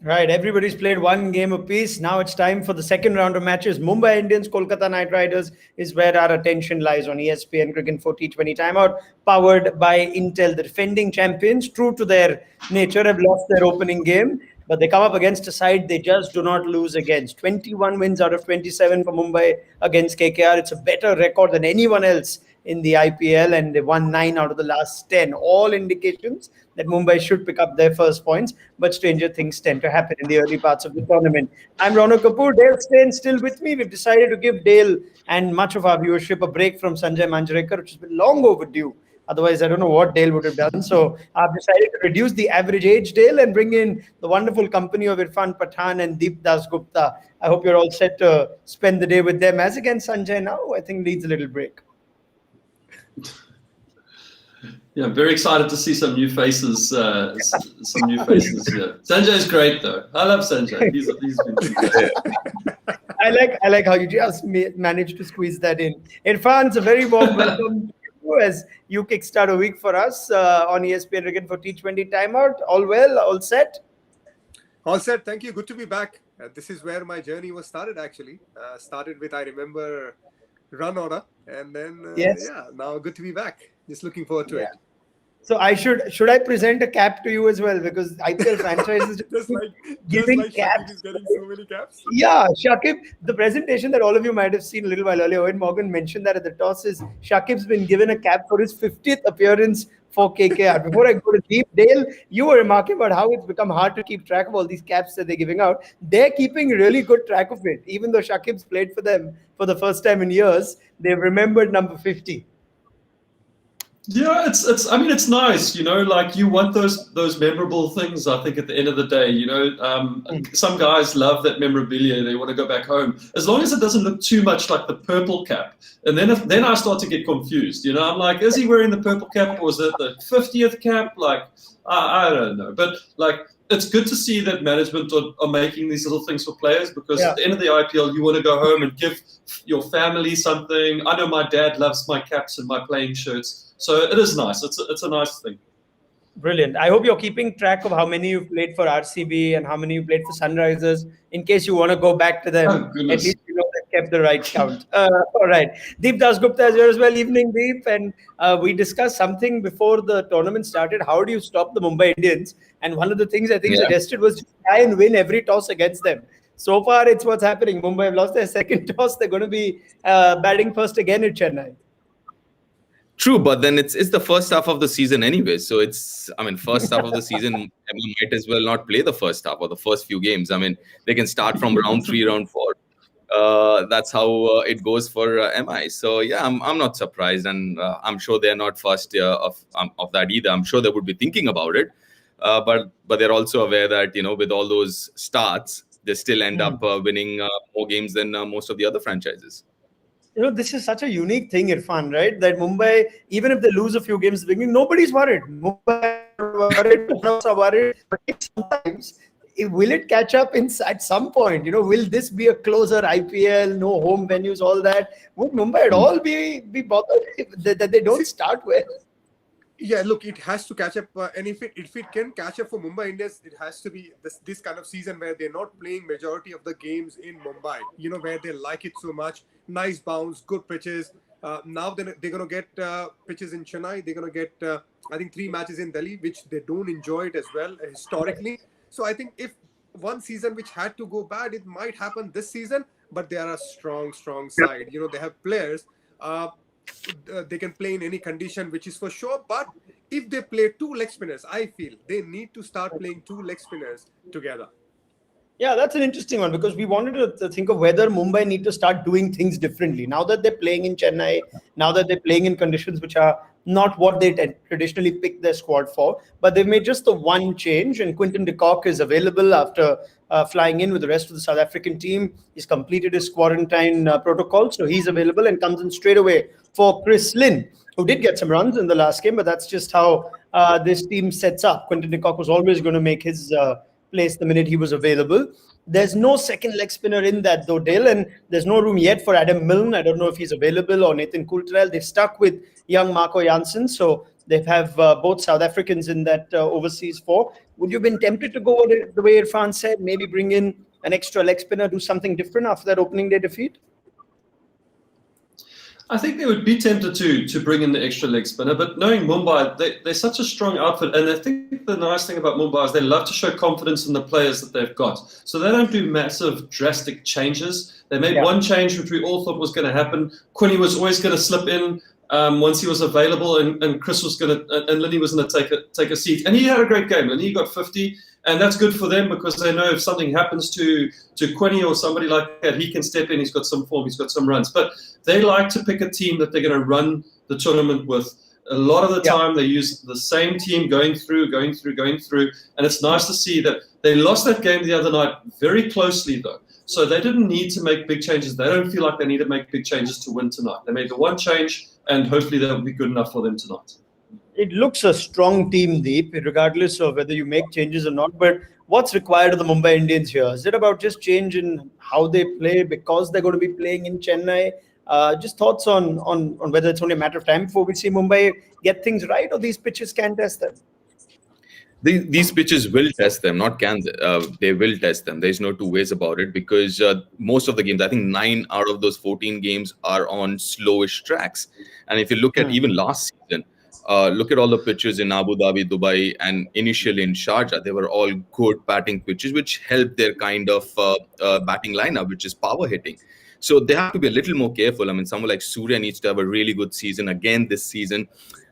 Right, everybody's played one game apiece. Now it's time for the second round of matches. Mumbai Indians, Kolkata Knight Riders is where our attention lies on ESPN Cricket for T20 Time Out, powered by Intel. The defending champions, true to their nature, have lost their opening game, but they come up against a side they just do not lose against. 21 wins out of 27 for Mumbai against KKR. It's a better record than anyone else in the IPL, and they won 9 out of the last 10. All indications that Mumbai should pick up their first points, but stranger things tend to happen in the early parts of the tournament. I'm Raunak Kapoor. Dale Steyn still with me. We've decided to give Dale and much of our viewership a break from Sanjay Manjrekar, which has been long overdue. Otherwise, I don't know what Dale would have done. So I've decided to reduce the average age, Dale, and bring in the wonderful company of Irfan, Patan, and Deep Dasgupta. I hope you're all set to spend the day with them. As against Sanjay now, I think needs a little break. Yeah, I'm very excited to see some new faces. Yeah. Sanjay's great, though. I love Sanjay. He's been great. I like how you just managed to squeeze that in. Irfan, it's a very warm welcome to you as you kickstart a week for us on ESPN Cricket for T20 Time Out. All well, all set? All set. Thank you. Good to be back. This is where my journey was started, actually. Started with, I remember, run order, and then yes. Now good to be back. Just looking forward to it. So should I present a cap to you as well, because IPL franchises just giving like caps. is getting so many caps. Yeah, Shakib, the presentation that all of you might have seen a little while earlier, Owen Morgan mentioned that at the toss is Shakib's been given a cap for his 50th appearance for KKR. Before I go to Deep, Dale, you were remarking about how it's become hard to keep track of all these caps that they're giving out. They're keeping really good track of it. Even though Shakib's played for them for the first time in years, they've remembered number 50. Yeah, it's nice, like you want those memorable things. I think at the end of the day, some guys love that memorabilia. They want to go back home, as long as it doesn't look too much like the purple cap. And then I start to get confused. I'm like, is he wearing the purple cap, or is it the 50th cap? Like, I don't know. But like, it's good to see that management are making these little things for players, because at the end of the IPL, you want to go home and give your family something. I know my dad loves my caps and my playing shirts. So it is nice. It's a nice thing. Brilliant. I hope you're keeping track of how many you've played for RCB and how many you played for Sunrisers, in case you want to go back to them. At least you know they kept the right count. All right. Deep Dasgupta is here as well. Evening, Deep. And we discussed something before the tournament started. How do you stop the Mumbai Indians? And one of the things I think suggested was to try and win every toss against them. So far, it's what's happening. Mumbai have lost their second toss. They're going to be batting first again in Chennai. True, but then it's the first half of the season anyway. So first half of the season, might as well not play the first half or the first few games. They can start from round 3, round 4. That's how it goes for MI. So yeah, I'm not surprised, and I'm sure they're not first of that either. I'm sure they would be thinking about it, but they're also aware that with all those starts, they still end up winning more games than most of the other franchises. This is such a unique thing, Irfan, right? That Mumbai, even if they lose a few games at the beginning, nobody's worried. Mumbai are worried, are worried. But sometimes, will it catch up at some point? Will this be a closer IPL, no home venues, all that? Would Mumbai at all be bothered that they don't start well? Yeah, look, it has to catch up, and if it can catch up for Mumbai Indians, it has to be this kind of season where they're not playing majority of the games in Mumbai. Where they like it so much. Nice bounce, good pitches. Now they're going to get pitches in Chennai. They're going to get, I think, 3 matches in Delhi, which they don't enjoy it as well historically. So I think if one season which had to go bad, it might happen this season. But they are a strong side. They have players. They can play in any condition, which is for sure. But if they play 2 leg spinners, I feel they need to start playing 2 leg spinners together. Yeah, that's an interesting one, because we wanted to think of whether Mumbai need to start doing things differently. Now that they're playing in Chennai, now that they're playing in conditions which are not what they traditionally pick their squad for, but they've made just the one change, and Quinton de Kock is available after flying in with the rest of the South African team. He's completed his quarantine protocol, so he's available and comes in straight away for Chris Lynn, who did get some runs in the last game, but that's just how this team sets up. Quinton de Kock was always going to make his place the minute he was available. There's no second leg spinner in that though, Dale, and there's no room yet for Adam Milne. I don't know if he's available, or Nathan Coulterell. They've stuck with young Marco Janssen, so They have both South Africans in that overseas four. Would you have been tempted to go the way Irfan said, maybe bring in an extra leg spinner, do something different after that opening day defeat? I think they would be tempted to bring in the extra leg spinner, but knowing Mumbai, they're such a strong outfit, and I think the nice thing about Mumbai is they love to show confidence in the players that they've got. So they don't do massive, drastic changes. They made one change, which we all thought was going to happen. Quinny was always going to slip in once he was available, and Chris was going to, and Linny was going to take a seat. And he had a great game. Linny got 50. And that's good for them because they know if something happens to Quinny or somebody like that, he can step in. He's got some form. He's got some runs. But they like to pick a team that they're going to run the tournament with. A lot of the time, they use the same team going through. And it's nice to see that they lost that game the other night very closely, though. So they didn't need to make big changes. They don't feel like they need to make big changes to win tonight. They made the one change, and hopefully that will be good enough for them tonight. It looks a strong team, Deep, regardless of whether you make changes or not. But what's required of the Mumbai Indians here? Is it about just change in how they play because they're going to be playing in Chennai? Just thoughts on whether it's only a matter of time before we see Mumbai get things right, or these pitches can test them? These pitches will test them, not can. They will test them. There's no two ways about it because most of the games, I think 9 out of those 14 games are on slowish tracks. And if you look at even last season, look at all the pitches in Abu Dhabi, Dubai, and initially in Sharjah. They were all good batting pitches, which helped their kind of batting lineup, which is power hitting. So they have to be a little more careful. I mean, someone like Surya needs to have a really good season again this season.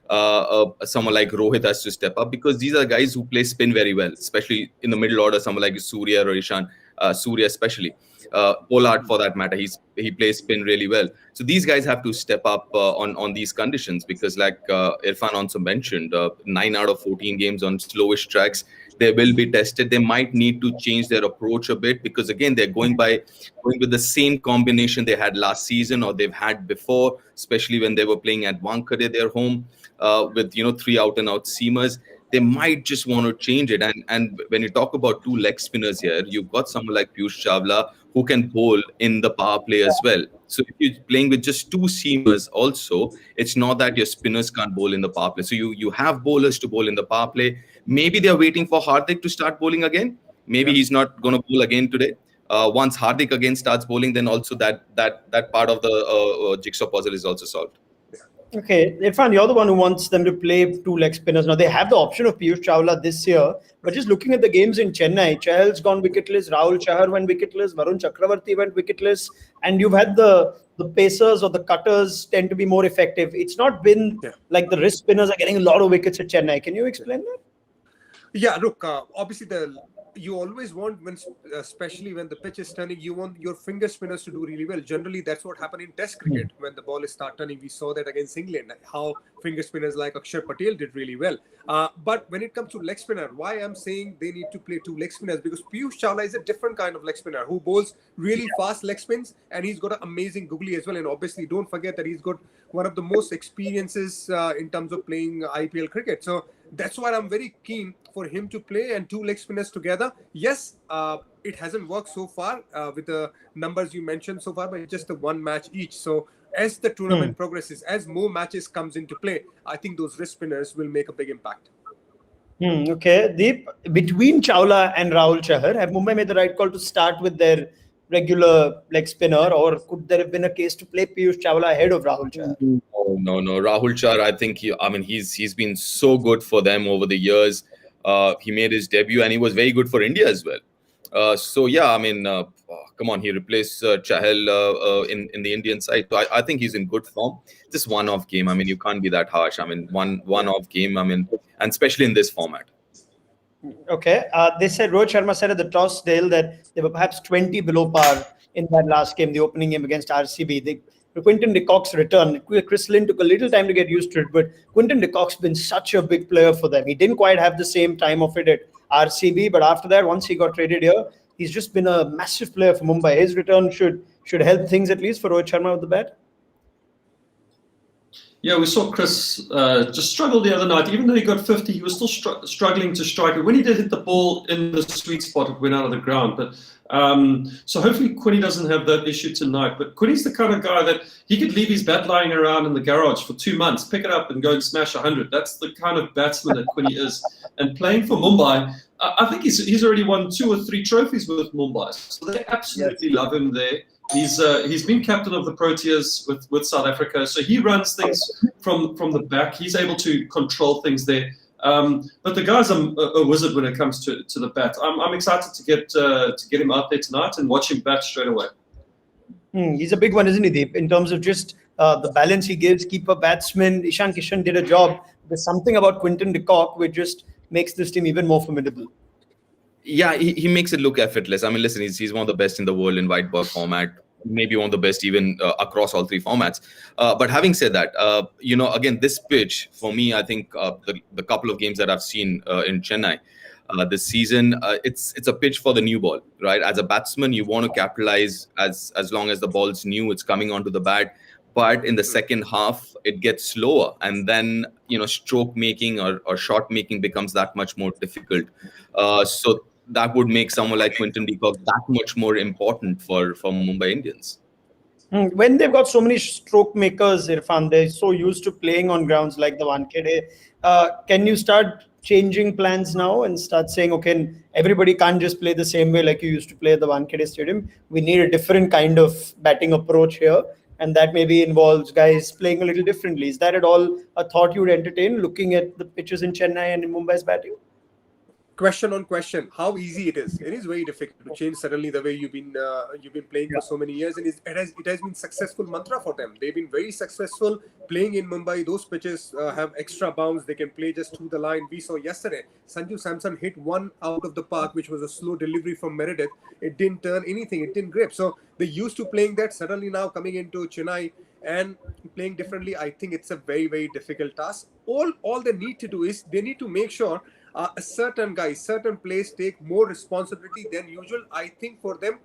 Someone like Rohit has to step up because these are guys who play spin very well, especially in the middle order. Someone like Surya or Ishan, Surya especially. Pollard for that matter, he plays spin really well. So these guys have to step up on these conditions because, like Irfan also mentioned, 9 out of 14 games on slowish tracks. They will be tested. They might need to change their approach a bit because again they're going with the same combination they had last season or they've had before, especially when they were playing at Wankhede, their home, with 3 out and out seamers. They might just want to change it. And when you talk about 2 leg spinners here, you've got someone like Piyush Chawla who can bowl in the power play as well. So if you're playing with just 2 seamers also, it's not that your spinners can't bowl in the power play. So you have bowlers to bowl in the power play. Maybe they're waiting for Hardik to start bowling again. Maybe he's not going to bowl again today. Once Hardik again starts bowling, then also that part of the jigsaw puzzle is also solved. Okay, Irfan, you're the one who wants them to play 2 leg spinners. Now, they have the option of Piyush Chawla this year, but just looking at the games in Chennai, Chahal's gone wicketless, Rahul Chahar went wicketless, Varun Chakravarti went wicketless, and you've had the pacers or the cutters tend to be more effective. It's not been like the wrist spinners are getting a lot of wickets at Chennai. Can you explain that? Yeah, look, obviously you always want, especially when the pitch is turning, you want your finger spinners to do really well. Generally, that's what happened in Test cricket when the ball is start turning. We saw that against England, how finger spinners like Akshar Patel did really well. But when it comes to leg spinner, why I'm saying they need to play 2 leg spinners, because Piyush Chawla is a different kind of leg spinner who bowls really fast leg spins, and he's got an amazing googly as well. And obviously, don't forget that he's got one of the most experiences in terms of playing IPL cricket. So that's why I'm very keen for him to play and 2 leg spinners together. Yes, it hasn't worked so far with the numbers you mentioned so far, but just the 1 match each. So as the tournament progresses, as more matches comes into play, I think those wrist spinners will make a big impact. Okay, Deep, between Chawla and Rahul Chahar, have Mumbai made the right call to start with their regular leg spinner, or could there have been a case to play Piyush Chawla ahead of Rahul Chahar? No. Rahul Chahar, I think he's been so good for them over the years. He made his debut and he was very good for India as well. Come on, he replaced Chahal in the Indian side. So I think he's in good form. This one-off game, you can't be that harsh. One-off game, and especially in this format. Okay. They said, Rohit Sharma said at the toss, Dale, that they were perhaps 20 below par in that last game, the opening game against RCB. Quinton de Kock's return, Chris Lynn took a little time to get used to it, but Quinton de Kock's been such a big player for them. He didn't quite have the same time of it at RCB, but after that, once he got traded here, he's just been a massive player for Mumbai. His return should help things, at least for Rohit Sharma with the bat. Yeah, we saw Chris just struggle the other night. Even though he got 50, he was still struggling to strike it. When he did hit the ball in the sweet spot, it went out of the ground. But so hopefully Quinny doesn't have that issue tonight. But Quinny's the kind of guy that he could leave his bat lying around in the garage for 2 months, pick it up and go and smash 100. That's the kind of batsman that Quinny is. And playing for Mumbai, I think he's already won 2 or 3 trophies with Mumbai. So they absolutely love him there. He's been captain of the Proteas with South Africa, so he runs things from the back. He's able to control things there. But the guy's a wizard when it comes to the bat. I'm excited to get him out there tonight and watch him bat straight away. He's a big one, isn't he, Deep? In terms of just the balance he gives, keeper batsman. Ishan Kishan did a job. There's something about Quinton de Kock which just makes this team even more formidable. Yeah, he makes it look effortless. I mean, listen, he's one of the best in the world in white ball format, maybe one of the best even across all 3 formats. But having said that, again, this pitch, for me, I think the couple of games that I've seen in Chennai this season, it's a pitch for the new ball, right? As a batsman, you want to capitalize as long as the ball's new, it's coming onto the bat. But in the second half, it gets slower. And then, stroke making or shot making becomes that much more difficult. So that would make someone like Quinton de Kock that much more important for Mumbai Indians. When they've got so many stroke makers, Irfan, they're so used to playing on grounds like the Wankhede. Can you start changing plans now and start saying, okay, everybody can't just play the same way like you used to play at the Wankhede Stadium. We need a different kind of batting approach here. And that maybe involves guys playing a little differently. Is that at all a thought you would entertain, looking at the pitches in Chennai and in Mumbai's batting? Question on question, how easy it is. It is very difficult to change suddenly the way you've been playing for so many years, and it has been successful mantra for them. They've been very successful playing in Mumbai. Those pitches have extra bounce. They can play just through the line. We saw yesterday Sanju Samson hit one out of the park, which was a slow delivery from Meredith. It didn't turn anything. It didn't grip. So they used to playing that. Suddenly now coming into Chennai and playing differently, I think it's a very, very difficult task. All they need to do is they need to make sure a certain guy, certain players take more responsibility than usual. I think for them,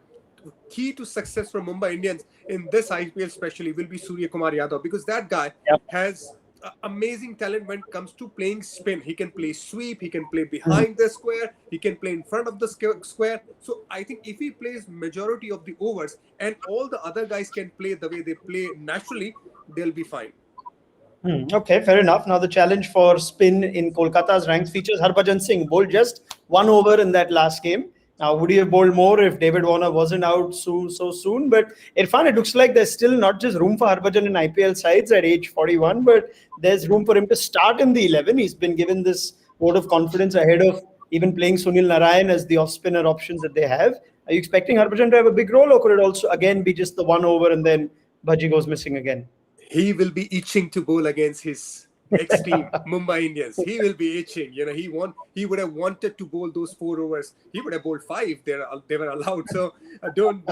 key to success for Mumbai Indians in this IPL especially will be Surya Kumar Yadav, because that guy has amazing talent when it comes to playing spin. He can play sweep, he can play behind the square, he can play in front of the square. So I think if he plays majority of the overs and all the other guys can play the way they play naturally, they'll be fine. Okay, fair enough. Now the challenge for spin in Kolkata's ranks features Harbhajan Singh, bowled just 1 over in that last game. Now, would he have bowled more if David Warner wasn't out so soon? But Irfan, it looks like there's still not just room for Harbhajan in IPL sides at age 41, but there's room for him to start in the 11. He's been given this vote of confidence ahead of even playing Sunil Narayan as the off-spinner options that they have. Are you expecting Harbhajan to have a big role, or could it also again be just the 1 over and then Bhaji goes missing again? He will be itching to bowl against his ex-team, Mumbai Indians. He will be itching. He would have wanted to bowl those 4 overs. He would have bowled 5. They were allowed. So don't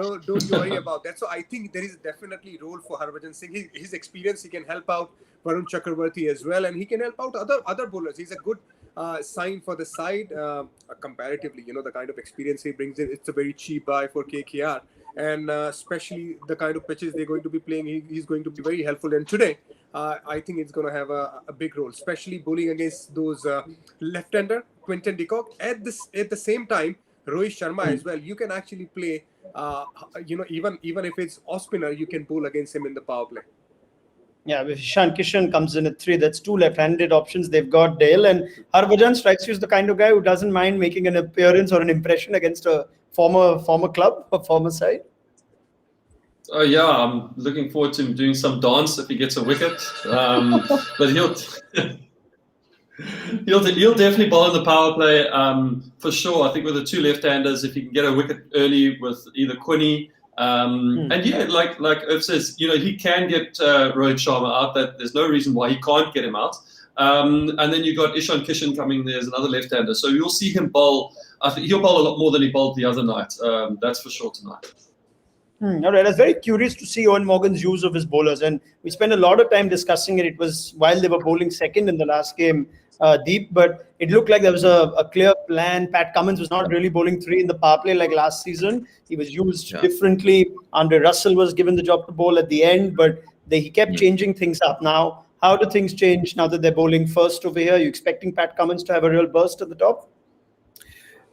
worry about that. So I think there is definitely a role for Harbhajan Singh. His experience, he can help out Varun Chakravarti as well, and he can help out other bowlers. He's a good sign for the side comparatively. The kind of experience he brings in. It's a very cheap buy for KKR. And especially the kind of pitches they're going to be playing, he's going to be very helpful. And today, I think it's going to have a big role, especially bowling against those left-hander, Quinton de Kock. At the same time, Rohit Sharma as well. You can actually play, even if it's off-spinner, you can bowl against him in the power play. Yeah, if Ishan Kishan comes in at 3, that's 2 left-handed options. They've got Dale, and Harbhajan strikes you as the kind of guy who doesn't mind making an appearance or an impression against a former club, a former side. Oh yeah, I'm looking forward to him doing some dance if he gets a wicket. But he'll definitely bowl in the power play for sure. I think with the 2 left-handers, if he can get a wicket early with either Quinny. And yeah, like Irf says, he can get Rohit Sharma out. That there's no reason why he can't get him out. And then you got Ishan Kishan coming there as another left-hander. So you'll see him bowl. I think he'll bowl a lot more than he bowled the other night. That's for sure tonight. All right, I was very curious to see Owen Morgan's use of his bowlers, and we spent a lot of time discussing it. It was while they were bowling second in the last game, Deep, but it looked like there was a clear plan. Pat Cummins was not really bowling 3 in the power play like last season. He was used differently. Andre Russell was given the job to bowl at the end, but he kept changing things up. Now, How do things change now that they're bowling first over here? Are you expecting Pat Cummins to have a real burst at the top?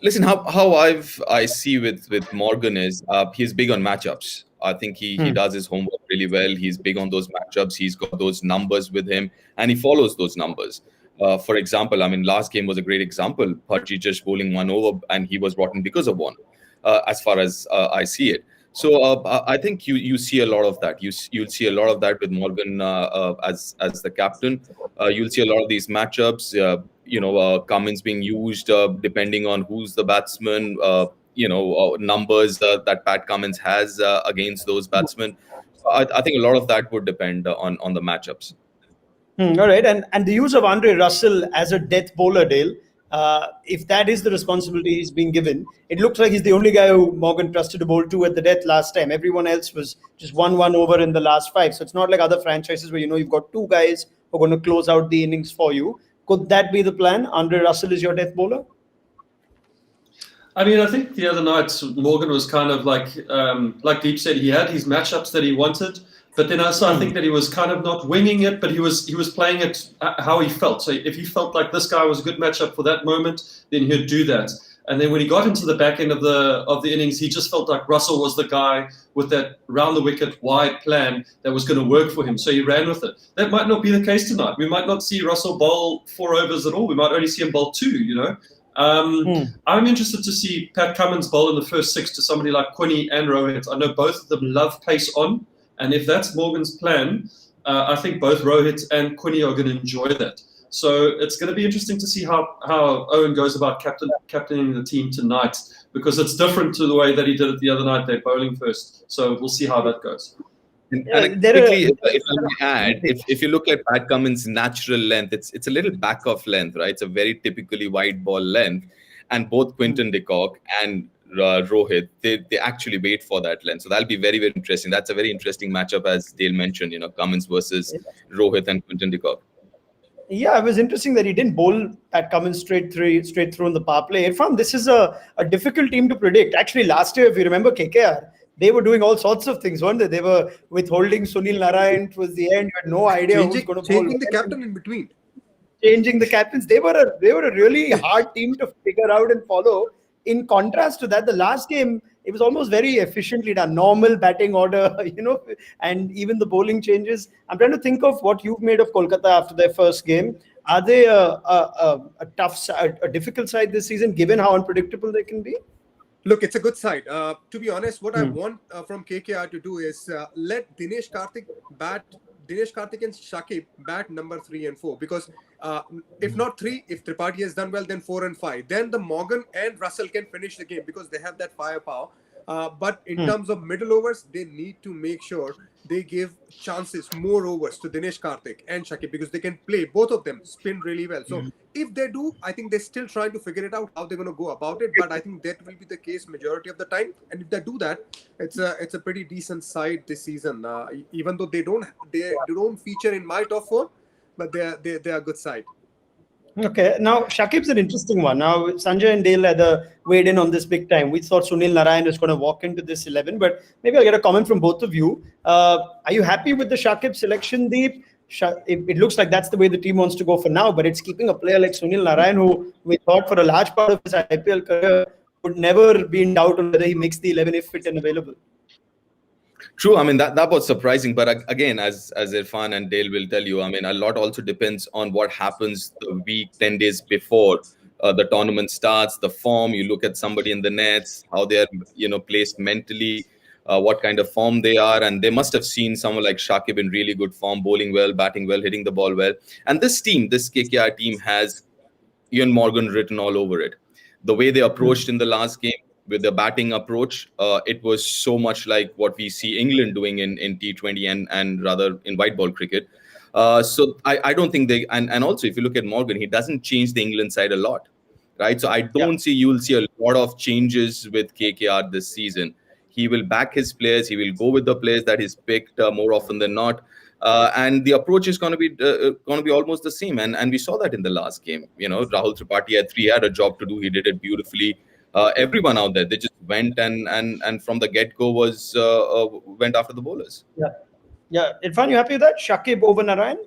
Listen, how I see with Morgan is he's big on matchups. I think he does his homework really well. He's big on those matchups. He's got those numbers with him, and he follows those numbers. For example, I mean, last game was a great example. Pudgy just bowling one over, and he was brought in because of one. As far as I see it, so I think you see a lot of that. You'll see a lot of that with Morgan as the captain. You'll see a lot of these matchups. Cummins being used depending on who's the batsman. Numbers that Pat Cummins has against those batsmen. I think a lot of that would depend on the matchups. All right, and the use of Andre Russell as a death bowler, Dale. If that is the responsibility he's being given, it looks like he's the only guy who Morgan trusted to bowl to at the death last time. Everyone else was just 1 over in the last 5. So it's not like other franchises where you've got 2 guys who are going to close out the innings for you. Could that be the plan? Andre Russell is your death bowler? I mean, I think the other night Morgan was kind of like Deep said, he had his matchups that he wanted, but then also I think that he was kind of not winging it, but he was playing it how he felt. So if he felt like this guy was a good matchup for that moment, then he'd do that. And then when he got into the back end of the innings, he just felt like Russell was the guy with that round the wicket wide plan that was going to work for him. So he ran with it. That might not be the case tonight. We might not see Russell bowl 4 overs at all. We might only see him bowl 2. I'm interested to see Pat Cummins bowl in the first 6 to somebody like Quinny and Rohit. I know both of them love pace on, and if that's Morgan's plan, I think both Rohit and Quinny are going to enjoy that. So it's going to be interesting to see how Owen goes about captaining the team tonight, because it's different to the way that he did it the other night. They're bowling first, so we'll see how that goes. And quickly, if I may add, if you look at Pat Cummins' natural length, it's a little back off length, right? It's a very typically wide ball length, and both Quinton de Kock and Rohit, they actually wait for that length. So that'll be very, very interesting. That's a very interesting matchup, as Dale mentioned. Cummins versus Rohit and Quinton de Kock. Yeah, it was interesting that he didn't bowl Pat Cummins straight through in the power play. Irfan, this is a difficult team to predict. Actually, last year, if you remember KKR, they were doing all sorts of things, weren't they? They were withholding Sunil Narayan towards the end. You had no idea who's going to bowl. Changing the captain in between. Changing the captains. They were a really hard team to figure out and follow. In contrast to that, the last game, it was almost very efficiently done. Normal batting order, and even the bowling changes. I'm trying to think of what you've made of Kolkata after their first game. Are they a difficult side this season, given how unpredictable they can be? Look, it's a good side. To be honest, what I want from KKR to do is let Dinesh Karthik and Shakib bat number 3 and 4, because if not 3, if Tripathi has done well, then 4 and 5. Then the Morgan and Russell can finish the game because they have that firepower. But in terms of middle overs, they need to make sure they give chances, more overs to Dinesh Karthik and Shakib, because they can play, both of them spin really well. So if they do, I think they're still trying to figure it out how they're going to go about it. But I think that will be the case majority of the time. And if they do that, it's a pretty decent side this season. Even though they don't feature in my top 4, but they're a good side. Okay, now Shakib's an interesting one. Now Sanjay and Dale had weighed in on this big time. We thought Sunil Narayan was going to walk into this 11, but maybe I'll get a comment from both of you. Are you happy with the Shakib selection, Deep? It looks like that's the way the team wants to go for now, but it's keeping a player like Sunil Narayan, who we thought for a large part of his IPL career would never be in doubt on whether he makes the 11 if fit and available. True. I mean, that was surprising. But again, as Irfan and Dale will tell you, I mean, a lot also depends on what happens the week, 10 days before the tournament starts, the form. You look at somebody in the nets, how they're, placed mentally, what kind of form they are. And they must have seen someone like Shakib in really good form, bowling well, batting well, hitting the ball well. And this KKR team has Ian Morgan written all over it. The way they approached in the last game, with the batting approach, it was so much like what we see England doing in T20 and rather in white ball cricket. So I don't think they, and also if you look at Morgan, he doesn't change the England side a lot, right? So I don't see you'll see a lot of changes with KKR this season. He will back his players. He will go with the players that he's picked more often than not. And the approach is going to be almost the same. And we saw that in the last game. Rahul Tripathi had a job to do. He did it beautifully. Everyone out there, they just went and from the get-go went after the bowlers. Yeah. Irfan, you happy with that? Shakib over Narayan?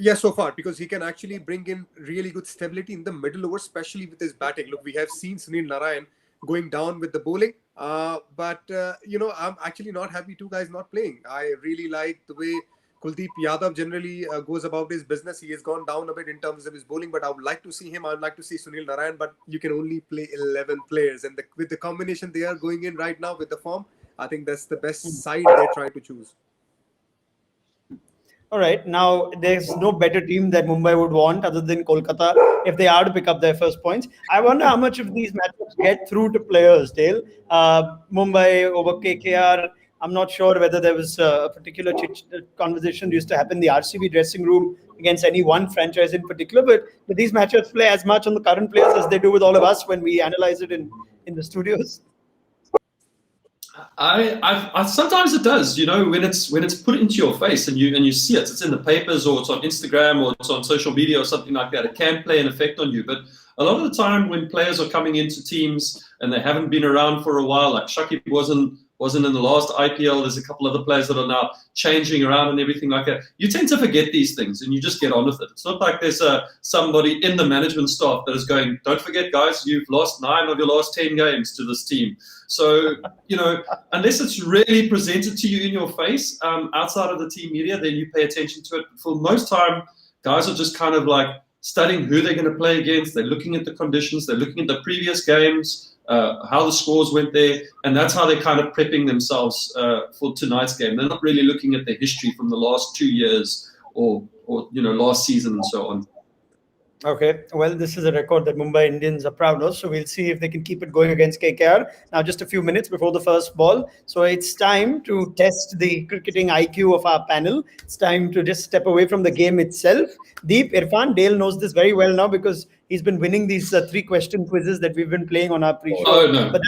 Yeah, so far, because he can actually bring in really good stability in the middle over, especially with his batting. Look, we have seen Sunil Narayan going down with the bowling, but I'm actually not happy two guys not playing. I really like the way Kuldeep Yadav generally goes about his business. He has gone down a bit in terms of his bowling, but I would like to see him. I would like to see Sunil Narayan, but you can only play 11 players. And with the combination they are going in right now with the form, I think that's the best side they're trying to choose. All right. Now, there's no better team that Mumbai would want other than Kolkata if they are to pick up their first points. I wonder how much of these matchups get through to players, Dale. Mumbai over KKR. I'm not sure whether there was a particular conversation used to happen in the RCB dressing room against any one franchise in particular, but these matchups play as much on the current players as they do with all of us when we analyze it in the studios. I sometimes it does, when it's put into your face and you see it. It's in the papers or it's on Instagram or it's on social media or something like that. It can play an effect on you. But a lot of the time when players are coming into teams and they haven't been around for a while, like Shakib wasn't in the last IPL. There's a couple other players that are now changing around and everything like that. You tend to forget these things and you just get on with it. It's not like there's somebody in the management staff that is going, don't forget, guys, you've lost 9 of your last 10 games to this team. So, unless it's really presented to you in your face outside of the team media, then you pay attention to it. But for most time, guys are just kind of like studying who they're going to play against. They're looking at the conditions. They're looking at the previous games. How the scores went there, and that's how they're kind of prepping themselves for tonight's game. They're not really looking at the history from the last 2 years or last season and so on. Okay, well, this is a record that Mumbai Indians are proud of, so we'll see if they can keep it going against KKR. Now, just a few minutes before the first ball, so it's time to test the cricketing IQ of our panel. It's time to just step away from the game itself. Deep, Irfan, Dale knows this very well now because he's been winning these 3-question quizzes that we've been playing on our pre-show. Oh, no. But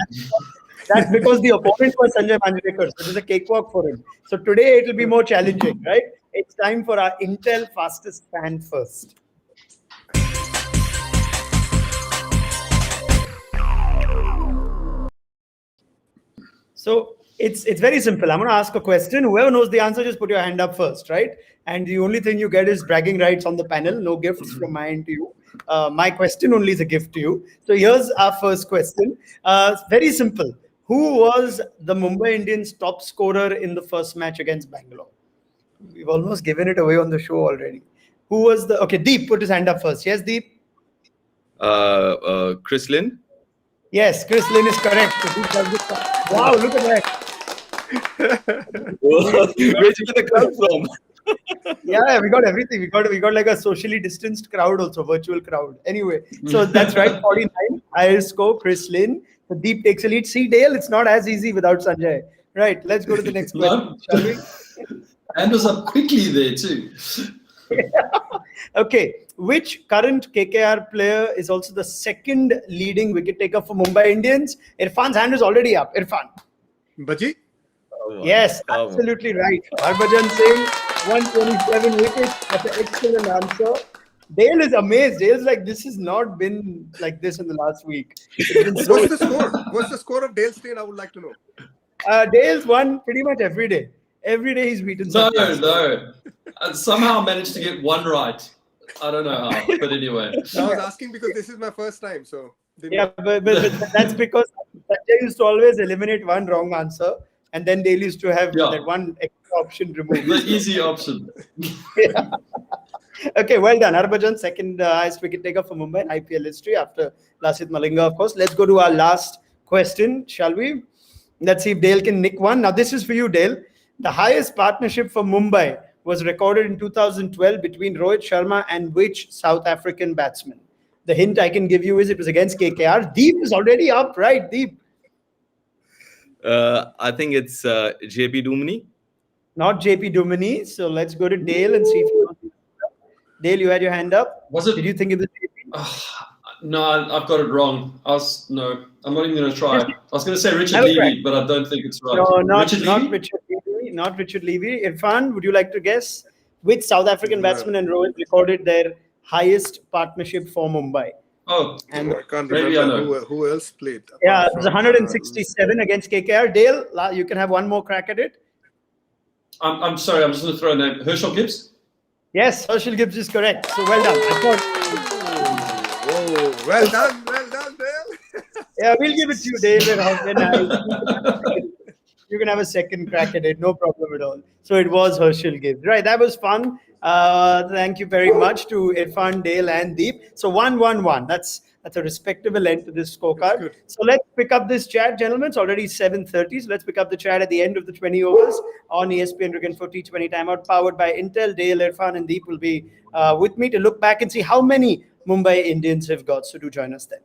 that's because the opponent was Sanjay Manjrekar, so it is a cakewalk for him. So today it will be more challenging, right? It's time for our Intel fastest fan first. So it's very simple. I'm going to ask a question. Whoever knows the answer, just put your hand up first, right? And the only thing you get is bragging rights on the panel. No gifts from my end to you. My question only is a gift to you. So here's our first question. Very simple. Who was the Mumbai Indians top scorer in the first match against Bangalore? We've almost given it away on the show already. Who was the... Okay, Deep, put his hand up first. Yes, Deep? Chris Lynn? Yes, Chris Lynn is correct. Wow, look at that. Where did you get the crowd from? Yeah, we got everything. We got like a socially distanced crowd also, virtual crowd. Anyway, so that's right, 49. Highest score, Chris Lynn. The Deep takes a lead. See, Dale, it's not as easy without Sanjay. Right, let's go to the next question, shall we? And was up quickly there too. Okay, which current KKR player is also the second leading wicket taker for Mumbai Indians? Irfan's hand is already up. Irfan. Baji? Yes, absolutely right. Harbhajan Singh, 127 wickets. That's an excellent answer. Dale is amazed. Dale's like, this has not been like this in the last week. What's the score? What's the score of Dale Steyn? I would like to know. Dale's won pretty much every day. Every day he's beaten. No. I somehow managed to get one right. I don't know how, but anyway. I was asking because this is my first time, so. Yeah, but that's because Sanjay used to always eliminate one wrong answer, and then Dale used to have that one extra option removed. The easy option. Yeah. Okay, well done. Harbhajan, second highest wicket taker for Mumbai in IPL history after Lasith Malinga, of course. Let's go to our last question, shall we? Let's see if Dale can nick one. Now, this is for you, Dale. The highest partnership for Mumbai was recorded in 2012 between Rohit Sharma and which South African batsman? The hint I can give you is it was against KKR. Deep is already up, right? Deep. I think it's JP Dumini. Not JP Dumini. So let's go to Dale and see if you know. Dale, you had your hand up. Was it? Did you think it was JP? No, I've got it wrong. I'm not even going to try. I was going to say Richard Levy, but I don't think it's right. No, not Richard Levy. Not Richard Levy. Irfan, would you like to guess which South African batsman and Rohit recorded their highest partnership for Mumbai? Oh, and I can't remember who else played. Yeah, it was 167 against KKR. Dale, you can have one more crack at it. I'm sorry, I'm just going to throw a name. Herschel Gibbs? Yes, Herschel Gibbs is correct. So well done. I thought, Oh, well done, Dale. yeah, we'll give it to you, David. You can have a second crack at it, no problem at all. So it was Herschel Gibbs. Right, that was fun. Thank you very much to Irfan, Dale, and Deep. So 1-1-1. That's a respectable end to this scorecard. Good. So let's pick up this chat, gentlemen. It's already 7:30. So let's pick up the chat at the end of the 20 overs on ESPN Cricket for T20 Timeout, powered by Intel. Dale, Irfan, and Deep will be with me to look back and see how many Mumbai Indians have got. So do join us then.